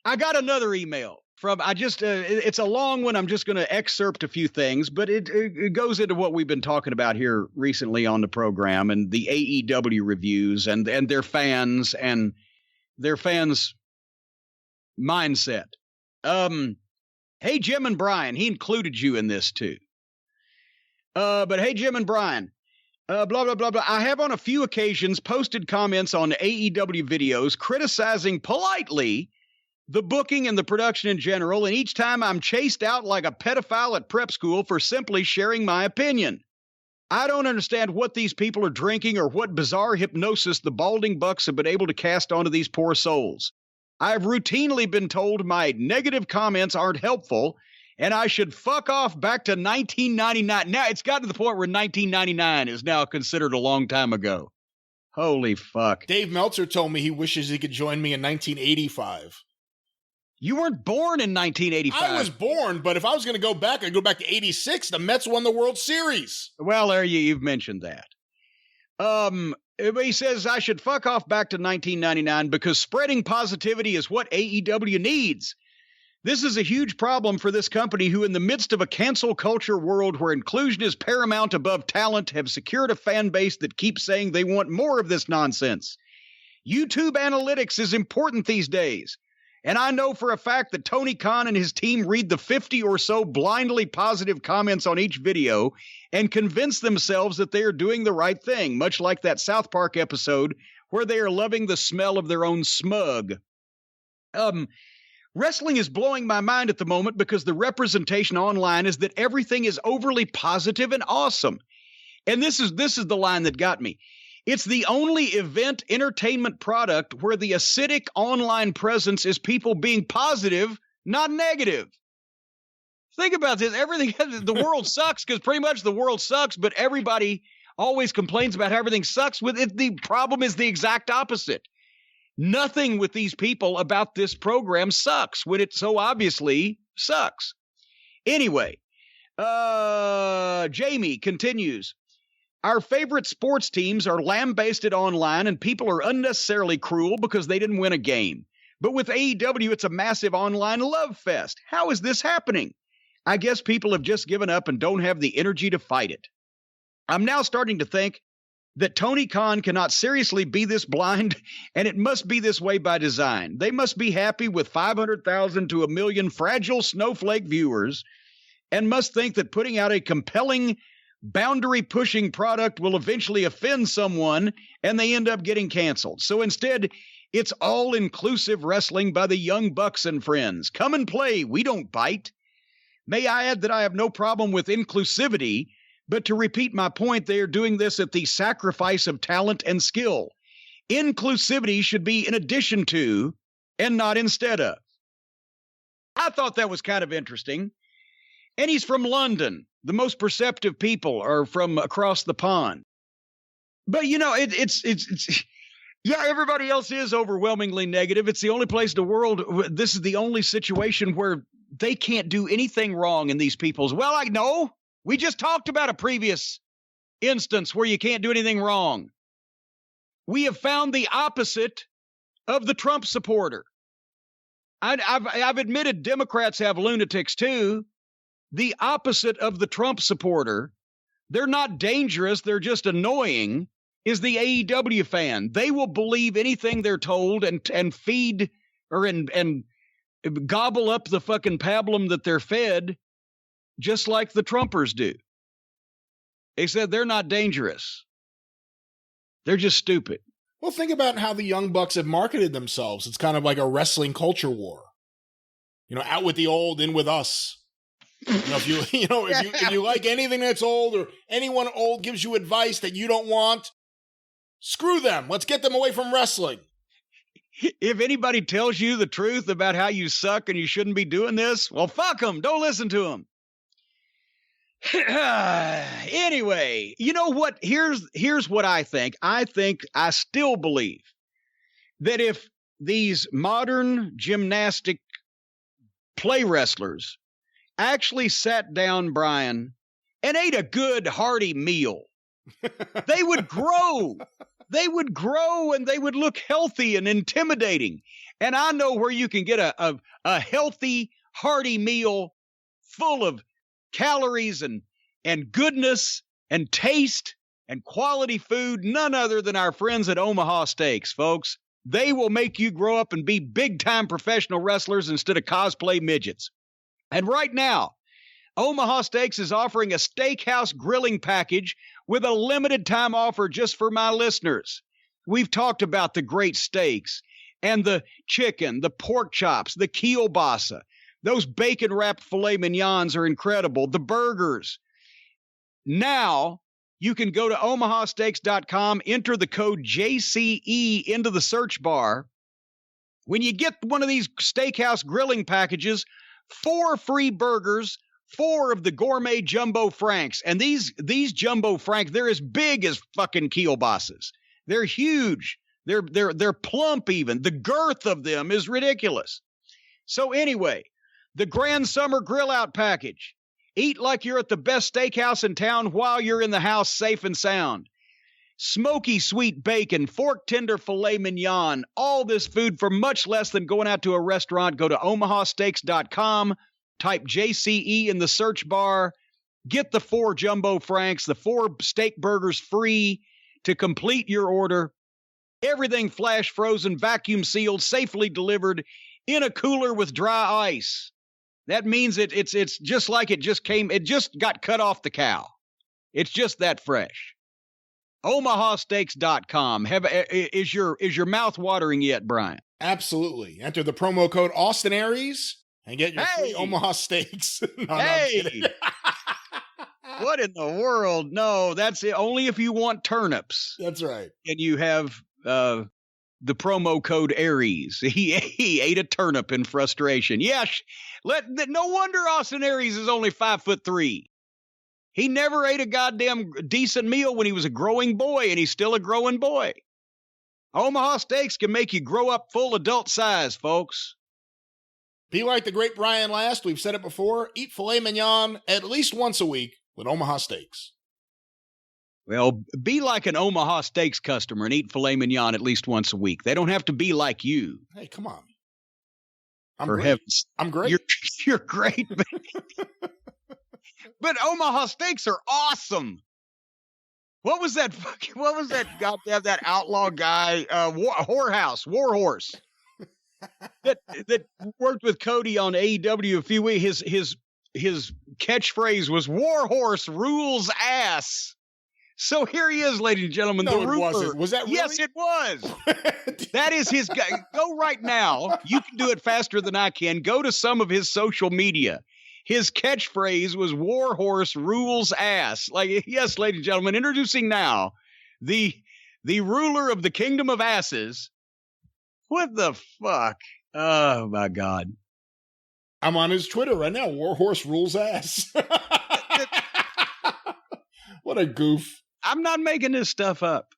I got another email from, it's a long one. I'm just going to excerpt a few things, but it goes into what we've been talking about here recently on the program and the AEW reviews and their fans mindset. Hey, Jim and Brian, he included you in this too. But hey, Jim and Brian, blah, blah, blah, blah. I have on a few occasions posted comments on AEW videos criticizing politely the booking and the production in general, and each time I'm chased out like a pedophile at prep school for simply sharing my opinion. I don't understand what these people are drinking or what bizarre hypnosis the balding bucks have been able to cast onto these poor souls. I have routinely been told my negative comments aren't helpful, and I should fuck off back to 1999. Now, it's gotten to the point where 1999 is now considered a long time ago. Holy fuck. Dave Meltzer told me he wishes he could join me in 1985. You weren't born in 1985. I was born, but if I was going to go back, I'd go back to 86. The Mets won the World Series. Well, there you've mentioned that. He says I should fuck off back to 1999 because spreading positivity is what AEW needs. This is a huge problem for this company who, in the midst of a cancel culture world where inclusion is paramount above talent, have secured a fan base that keeps saying they want more of this nonsense. YouTube analytics is important these days. And I know for a fact that Tony Khan and his team read the 50 or so blindly positive comments on each video and convince themselves that they are doing the right thing, much like that South Park episode where they are loving the smell of their own smug. Wrestling is blowing my mind at the moment because the representation online is that everything is overly positive and awesome. And this is the line that got me. It's the only event entertainment product where the acidic online presence is people being positive, not negative. Think about this. Everything, the world sucks because pretty much the world sucks, but everybody always complains about how everything sucks. With it, the problem is the exact opposite. Nothing with these people about this program sucks when it so obviously sucks. Anyway, Jamie continues. Our favorite sports teams are lambasted online and people are unnecessarily cruel because they didn't win a game. But with AEW, it's a massive online love fest. How is this happening? I guess people have just given up and don't have the energy to fight it. I'm now starting to think that Tony Khan cannot seriously be this blind, and it must be this way by design. They must be happy with 500,000 to 1 million fragile snowflake viewers and must think that putting out a compelling boundary-pushing product will eventually offend someone, and they end up getting canceled. So instead, it's all-inclusive wrestling by the Young Bucks and friends. Come and play. We don't bite. May I add that I have no problem with inclusivity, but to repeat my point, they are doing this at the sacrifice of talent and skill. Inclusivity should be in addition to and not instead of. I thought that was kind of interesting. And he's from London. The most perceptive people are from across the pond. But, you know, it's yeah, everybody else is overwhelmingly negative. It's the only place in the world. This is the only situation where they can't do anything wrong in these people's. Well, I know. We just talked about a previous instance where you can't do anything wrong. We have found the opposite of the Trump supporter. I've admitted Democrats have lunatics too. The opposite of the Trump supporter, they're not dangerous, they're just annoying, is the AEW fan. They will believe anything they're told and feed or and gobble up the fucking pablum that they're fed, just like the Trumpers do. They said they're not dangerous. They're just stupid. Well, think about how the Young Bucks have marketed themselves. It's kind of like a wrestling culture war. You know, out with the old, in with us. You know, if you like anything that's old or anyone old gives you advice that you don't want, screw them. Let's get them away from wrestling. If anybody tells you the truth about how you suck and you shouldn't be doing this, well, fuck them. Don't listen to them. Anyway, you know what? Here's what I think. I still believe that if these modern gymnastic play wrestlers actually sat down, Brian, and ate a good hearty meal, they would grow. they would grow and they would look healthy and intimidating. And I know where you can get a healthy, hearty meal full of calories and goodness and taste and quality food, none other than our friends at Omaha Steaks, folks. They will make you grow up and be big-time professional wrestlers instead of cosplay midgets. And right now, Omaha Steaks is offering a steakhouse grilling package with a limited time offer just for my listeners. We've talked about the great steaks and the chicken, the pork chops, the kielbasa. Those bacon-wrapped filet mignons are incredible. The burgers. Now, you can go to omahasteaks.com, enter the code JCE into the search bar. When you get one of these steakhouse grilling packages, 4 free burgers, 4 of the gourmet jumbo franks. And these jumbo franks, they're as big as fucking kielbasas. They're huge. They're plump even. The girth of them is ridiculous. So anyway, the Grand Summer Grill Out package. Eat like you're at the best steakhouse in town while you're in the house safe and sound. Smoky sweet bacon, fork tender filet mignon, all this food for much less than going out to a restaurant. Go to omahasteaks.com, type JCE in the search bar, get the 4 jumbo franks, the 4 steak burgers free to complete your order. Everything flash frozen, vacuum sealed, safely delivered in a cooler with dry ice. That means it's just like it just got cut off the cow. It's just that fresh. omahasteaks.com. Is your mouth watering yet, Brian? Absolutely. Enter the promo code Austin Aries and get your free Omaha Steaks. No, hey! What in the world? No, that's it. Only if you want turnips. That's right. And you have the promo code Aries. He ate a turnip in frustration. Yes. No wonder Austin Aries is only 5'3". He never ate a goddamn decent meal when he was a growing boy, and he's still a growing boy. Omaha Steaks can make you grow up full adult size, folks. Be like the great Brian Last. We've said it before. Eat filet mignon at least once a week with Omaha Steaks. Well, be like an Omaha Steaks customer and eat filet mignon at least once a week. They don't have to be like you. Hey, come on. For heavens. I'm great. You're great. But Omaha Steaks are awesome. What was that goddamn that outlaw guy, Warhorse, that worked with Cody on AEW a few weeks? His catchphrase was "Warhorse rules ass." So here he is, ladies and gentlemen. No, the Ruler. Wasn't. Was that really? Yes, it was. That is his guy. Go right now. You can do it faster than I can. Go to some of his social media. His catchphrase was "Warhorse rules ass." Like, yes, ladies and gentlemen, introducing now the ruler of the kingdom of asses. What the fuck? Oh my God. I'm on his Twitter right now. Warhorse rules ass. What a goof. I'm not making this stuff up.